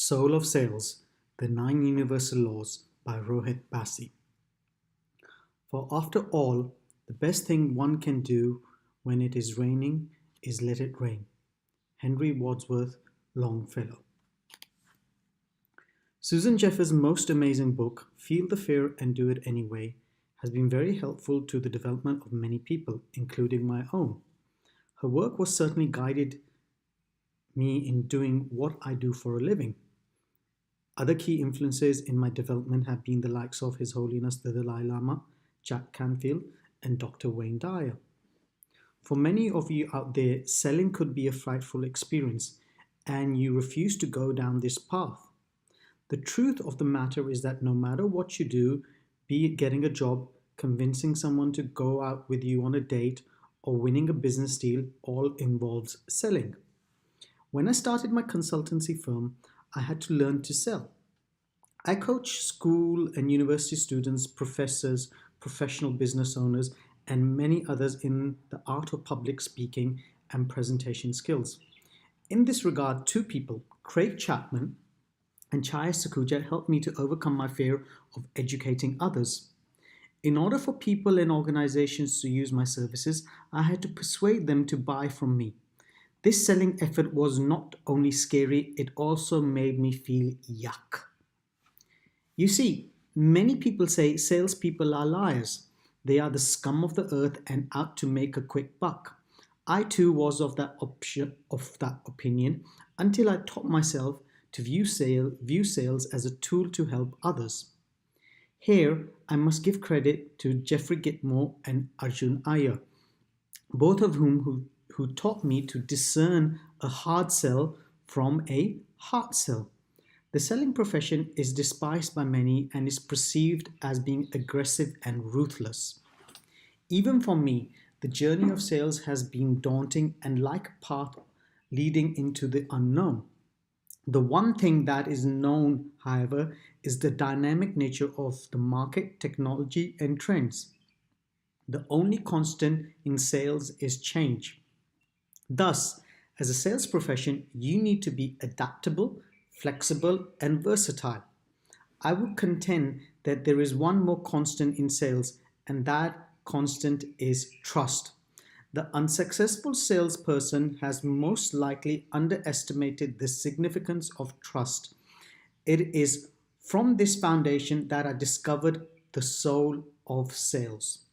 Soul of Sales, The Nine Universal Laws by Rohit Bassi. For after all, the best thing one can do when it is raining is let it rain. Henry Wadsworth Longfellow. Susan Jeffers' most amazing book, Feel the Fear and Do It Anyway, has been very helpful to the development of many people, including my own. Her work was certainly guided me in doing what I do for a living. Other key influences in my development have been the likes of His Holiness the Dalai Lama, Jack Canfield, and Dr. Wayne Dyer. For many of you out there, selling could be a frightful experience, and you refuse to go down this path. The truth of the matter is that no matter what you do, be it getting a job, convincing someone to go out with you on a date, or winning a business deal, all involves selling. When I started my consultancy firm, I had to learn to sell. I coach school and university students, professors, professional business owners, and many others in the art of public speaking and presentation skills. In this regard, two people, Craig Chapman and Chaya Sakuja, helped me to overcome my fear of educating others. In order for people and organizations to use my services, I had to persuade them to buy from me. This selling effort was not only scary, it also made me feel yuck. You see, many people say salespeople are liars. They are the scum of the earth and out to make a quick buck. I too was of that opinion until I taught myself to view sales as a tool to help others. Here, I must give credit to Jeffrey Gitmore and Arjun Iyer, both of whom who taught me to discern a hard sell from a heart sell. The selling profession is despised by many and is perceived as being aggressive and ruthless. Even for me, the journey of sales has been daunting and like a path leading into the unknown. The one thing that is known, however, is the dynamic nature of the market, technology, and trends. The only constant in sales is change. Thus, as a sales profession, you need to be adaptable, flexible, and versatile. I would contend that there is one more constant in sales, and that constant is trust. The unsuccessful salesperson has most likely underestimated the significance of trust. It is from this foundation that I discovered the soul of sales.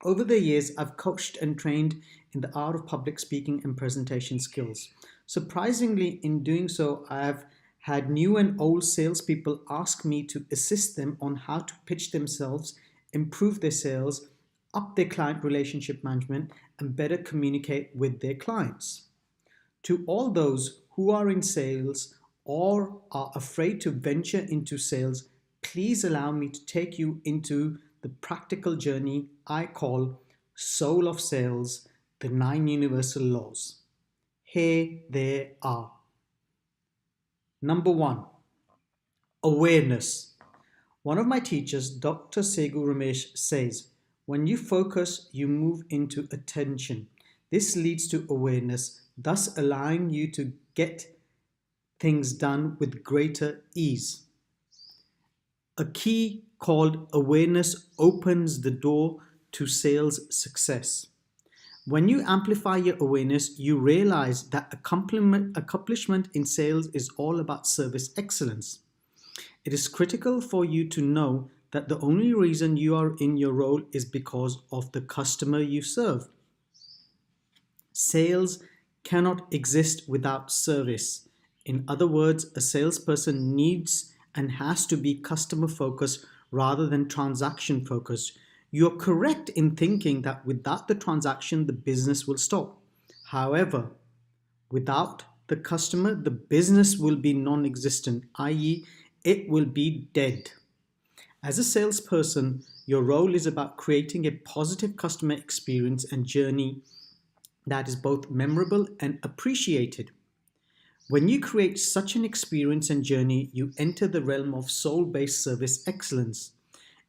Over the years, I've coached and trained in the art of public speaking and presentation skills. Surprisingly, in doing so, I have had new and old salespeople ask me to assist them on how to pitch themselves, improve their sales, up their client relationship management, and better communicate with their clients. To all those who are in sales or are afraid to venture into sales, please allow me to take you into the practical journey I call Soul of Sales, the Nine Universal Laws. Here they are. Number 1, awareness. One of my teachers, Dr. Segu Ramesh, says, when you focus, you move into attention. This leads to awareness, thus allowing you to get things done with greater ease. A key called awareness opens the door to sales success. When you amplify your awareness, you realize that accomplishment in sales is all about service excellence. It is critical for you to know that the only reason you are in your role is because of the customer you serve. Sales cannot exist without service. In other words, a salesperson needs and has to be customer focused rather than transaction focused. You're correct in thinking that without the transaction, the business will stop. However, without the customer, the business will be non-existent, i.e., it will be dead. As a salesperson, your role is about creating a positive customer experience and journey that is both memorable and appreciated. When you create such an experience and journey, you enter the realm of soul-based service excellence.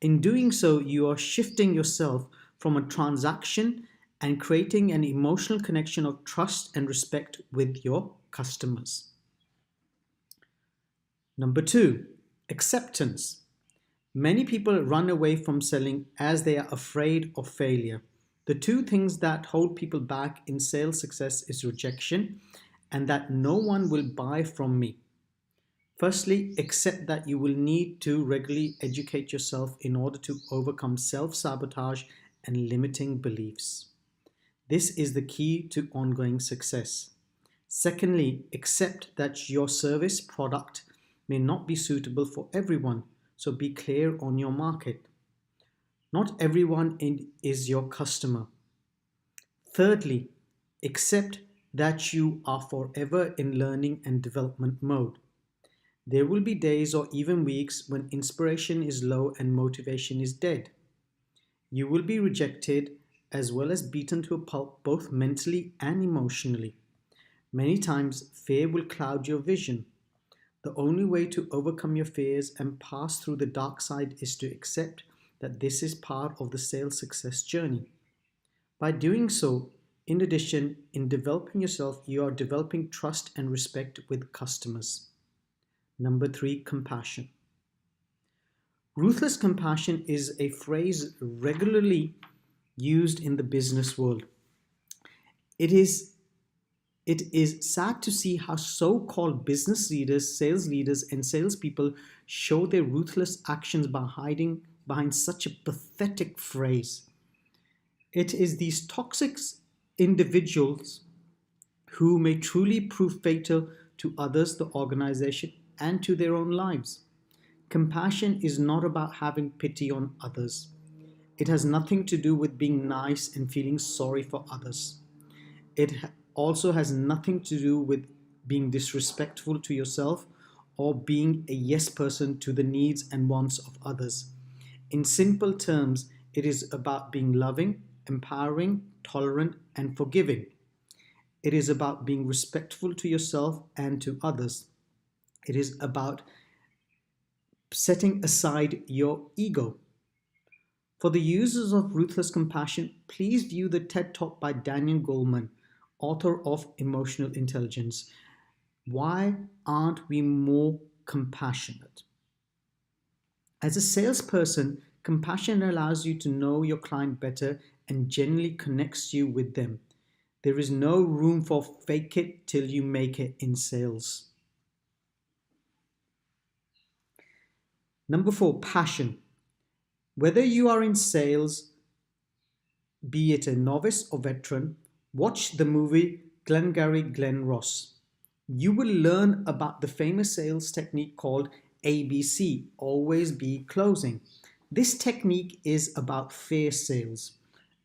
In doing so, you are shifting yourself from a transaction and creating an emotional connection of trust and respect with your customers. Number two, acceptance. Many people run away from selling as they are afraid of failure. The two things that hold people back in sales success is rejection and that no one will buy from me. Firstly, accept that you will need to regularly educate yourself in order to overcome self-sabotage and limiting beliefs. This is the key to ongoing success. Secondly, accept that your service product may not be suitable for everyone, so be clear on your market. Not everyone is your customer. Thirdly, accept that you are forever in learning and development mode. There will be days or even weeks when inspiration is low and motivation is dead. You will be rejected as well as beaten to a pulp both mentally and emotionally. Many times, fear will cloud your vision. The only way to overcome your fears and pass through the dark side is to accept that this is part of the sales success journey. By doing so, in addition, in developing yourself, you are developing trust and respect with customers. Number three, compassion. Ruthless compassion is a phrase regularly used in the business world. It is sad to see how so-called business leaders, and salespeople show their ruthless actions by hiding behind such a pathetic phrase. It is these toxic individuals who may truly prove fatal to others, the organization, and to their own lives. Compassion is not about having pity on others. It has nothing to do with being nice and feeling sorry for others. It also has nothing to do with being disrespectful to yourself or being a yes person to the needs and wants of others. In simple terms, it is about being loving, empowering, tolerant, and forgiving. It is about being respectful to yourself and to others. It is about setting aside your ego. For the users of ruthless compassion, please view the TED Talk by Daniel Goleman, author of Emotional Intelligence. Why aren't we more compassionate? As a salesperson, compassion allows you to know your client better and genuinely connects you with them. There is no room for fake it till you make it in sales. Number four, passion. Whether you are in sales, be it a novice or veteran, watch the movie Glengarry Glen Ross. You will learn about the famous sales technique called ABC, always be closing. This technique is about fair sales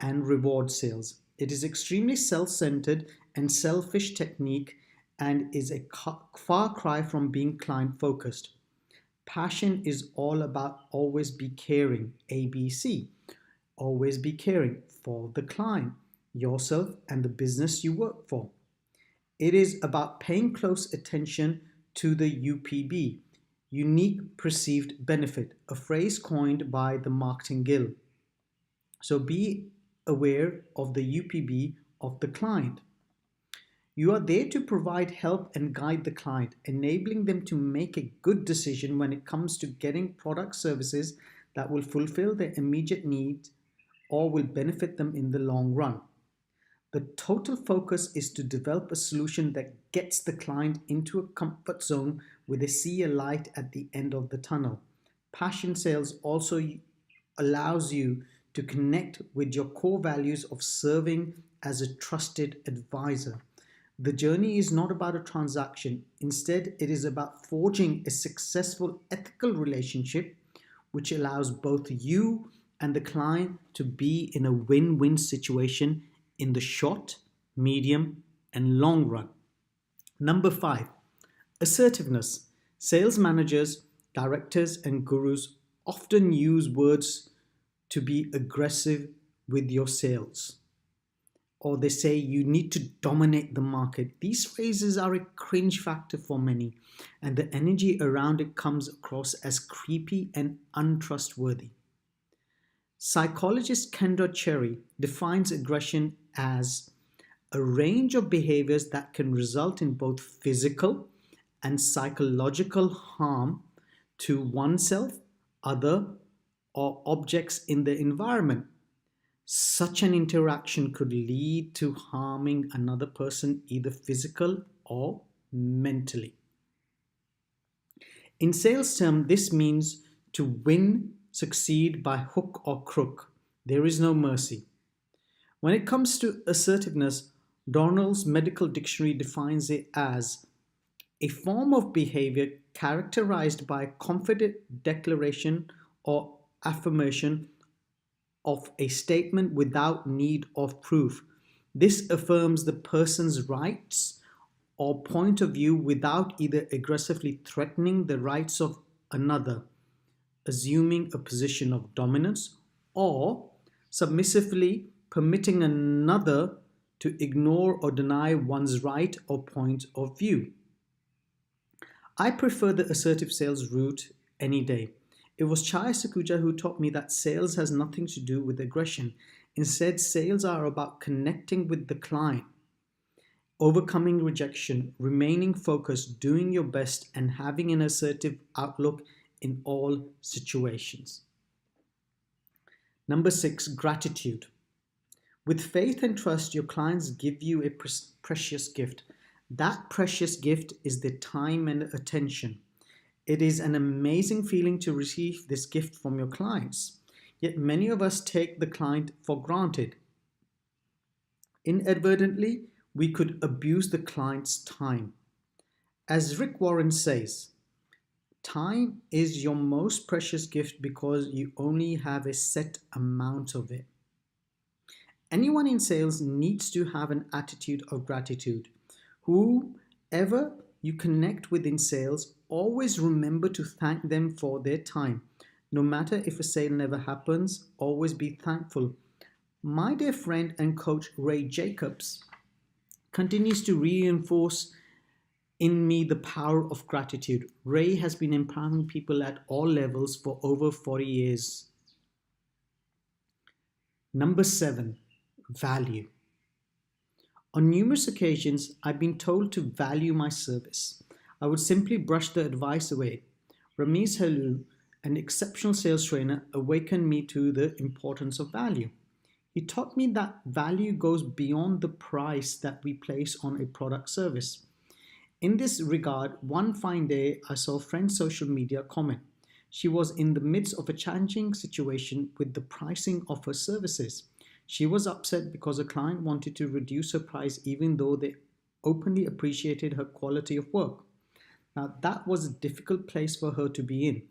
and reward sales. It is extremely self-centered and selfish technique and is a far cry from being client-focused. Passion is all about always be caring, ABC. Always be caring for the client, yourself, and the business you work for. It is about paying close attention to the UPB, unique perceived benefit, a phrase coined by the Marketing Guild. So be aware of the UPB of the client. You are there to provide help and guide the client, enabling them to make a good decision when it comes to getting product services that will fulfill their immediate needs or will benefit them in the long run. The total focus is to develop a solution that gets the client into a comfort zone where they see a light at the end of the tunnel. Passion sales also allows you to connect with your core values of serving as a trusted advisor. The journey is not about a transaction. Instead, it is about forging a successful ethical relationship which allows both you and the client to be in a win-win situation in the short, medium, and long run. Number five, assertiveness. Sales managers, directors, and gurus often use words to be aggressive with your sales. Or they say you need to dominate the market. These phrases are a cringe factor for many, and the energy around it comes across as creepy and untrustworthy. Psychologist Kendra Cherry defines aggression as a range of behaviors that can result in both physical and psychological harm to oneself, other, or objects in the environment. Such an interaction could lead to harming another person either physical or mentally. In sales terms, this means to win, succeed by hook or crook. There is no mercy. When it comes to assertiveness, Donald's Medical Dictionary defines it as a form of behavior characterized by confident declaration or affirmation of a statement without need of proof. This affirms the person's rights or point of view without either aggressively threatening the rights of another, assuming a position of dominance, or submissively permitting another to ignore or deny one's right or point of view. I prefer the assertive sales route any day. It was Chaya Sakuja who taught me that sales has nothing to do with aggression. Instead, sales are about connecting with the client, overcoming rejection, remaining focused, doing your best, and having an assertive outlook in all situations. Number 6, gratitude. With faith and trust, your clients give you a precious gift. That precious gift is their time and attention. It is an amazing feeling to receive this gift from your clients. Yet many of us take the client for granted. Inadvertently, we could abuse the client's time. As Rick Warren says, time is your most precious gift because you only have a set amount of it. Anyone in sales needs to have an attitude of gratitude. Whoever you connect with in sales, always remember to thank them for their time. No matter if a sale never happens, always be thankful. My dear friend and coach Ray Jacobs continues to reinforce in me the power of gratitude. Ray has been empowering people at all levels for over 40 years. Number 7, value. On numerous occasions, I've been told to value my service. I would simply brush the advice away. Ramiz Halil, an exceptional sales trainer, awakened me to the importance of value. He taught me that value goes beyond the price that we place on a product service. In this regard, one fine day, I saw a friend's social media comment. She was in the midst of a challenging situation with the pricing of her services. She was upset because a client wanted to reduce her price even though they openly appreciated her quality of work. Now, that was a difficult place for her to be in.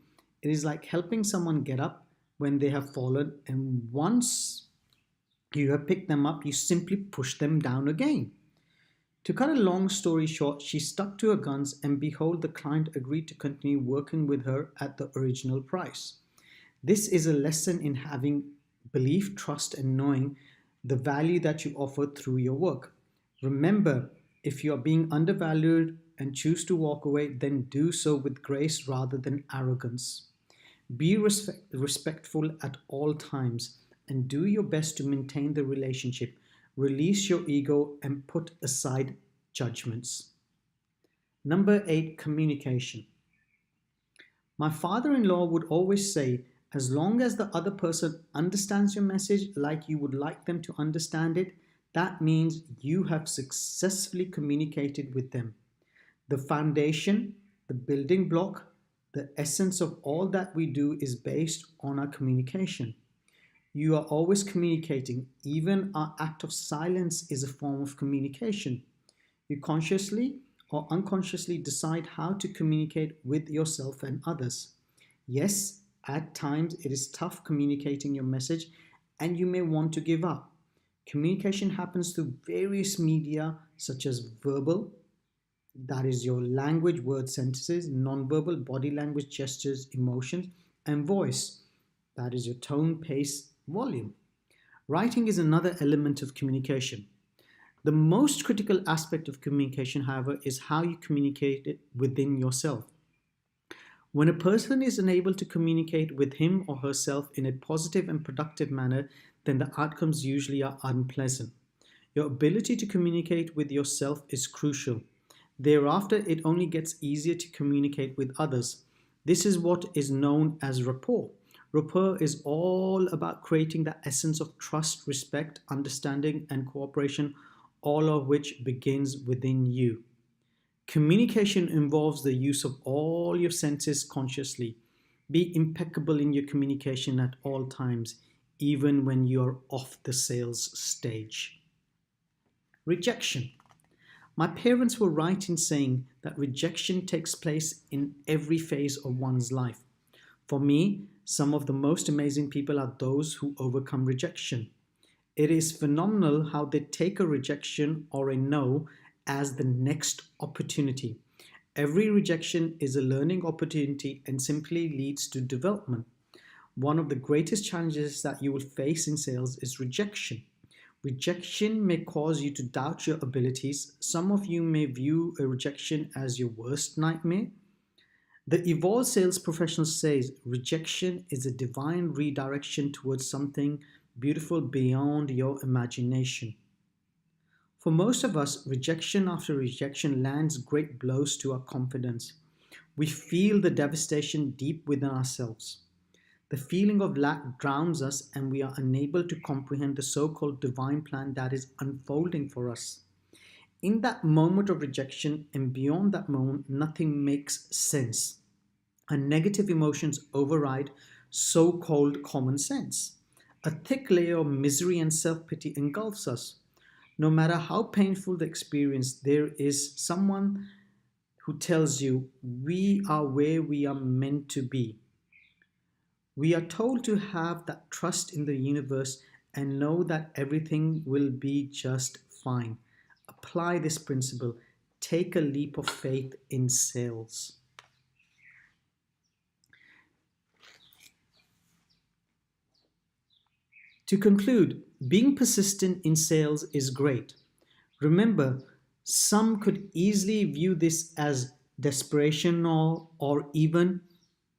It is like helping someone get up when they have fallen, and once you have picked them up, you simply push them down again. To cut a long story short, she stuck to her guns, and behold, the client agreed to continue working with her at the original price. This is a lesson in having belief, trust, and knowing the value that you offer through your work. Remember, if you are being undervalued and choose to walk away, then do so with grace rather than arrogance. Be respectful at all times and do your best to maintain the relationship. Release your ego and put aside judgments. Number 8, communication. My father-in-law would always say, as long as the other person understands your message like you would like them to understand it, that means you have successfully communicated with them. The foundation, the building block, the essence of all that we do is based on our communication. You are always communicating. Even our act of silence is a form of communication. You consciously or unconsciously decide how to communicate with yourself and others. Yes, at times it is tough communicating your message and you may want to give up. Communication happens through various media such as verbal, that is your language, word sentences, non-verbal, body language, gestures, emotions, and voice, that is your tone, pace, volume. Writing is another element of communication. The most critical aspect of communication, however, is how you communicate it within yourself. When a person is unable to communicate with him or herself in a positive and productive manner, then the outcomes usually are unpleasant. Your ability to communicate with yourself is crucial. Thereafter, it only gets easier to communicate with others. This is what is known as rapport. Rapport is all about creating that essence of trust, respect, understanding, and cooperation, all of which begins within you. Communication involves the use of all your senses consciously. Be impeccable in your communication at all times, even when you're off the sales stage. Rejection. My parents were right in saying that rejection takes place in every phase of one's life. For me, some of the most amazing people are those who overcome rejection. It is phenomenal how they take a rejection or a no as the next opportunity. Every rejection is a learning opportunity and simply leads to development. One of the greatest challenges that you will face in sales is rejection. Rejection may cause you to doubt your abilities. Some of you may view a rejection as your worst nightmare. The evolved sales professional says rejection is a divine redirection towards something beautiful beyond your imagination. For most of us, rejection after rejection lands great blows to our confidence. We feel the devastation deep within ourselves. The feeling of lack drowns us, and we are unable to comprehend the so called divine plan that is unfolding for us. In that moment of rejection and beyond that moment, nothing makes sense. And negative emotions override so called common sense. A thick layer of misery and self pity engulfs us. No matter how painful the experience, there is someone who tells you we are where we are meant to be. We are told to have that trust in the universe and know that everything will be just fine. Apply this principle. Take a leap of faith in sales. To conclude, being persistent in sales is great. Remember, some could easily view this as desperation or even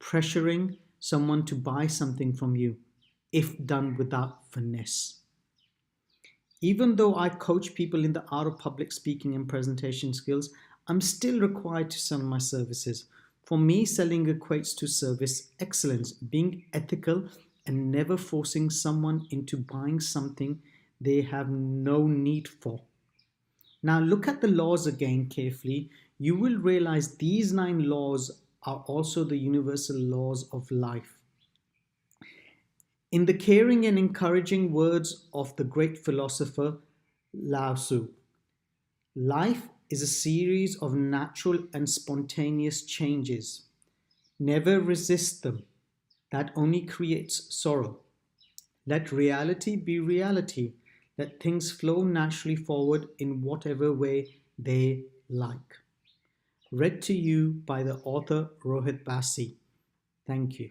pressuring someone to buy something from you if done without finesse. Even though I coach people in the art of public speaking and presentation skills, I'm still required to sell my services. For me, selling equates to service excellence, being ethical and never forcing someone into buying something they have no need for. Now, look at the laws again carefully. You will realize these 9 laws are also the universal laws of life. In the caring and encouraging words of the great philosopher Lao Tzu, life is a series of natural and spontaneous changes. Never resist them. That only creates sorrow. Let reality be reality. Let things flow naturally forward in whatever way they like. Read to you by the author Rohit Bassi. Thank you.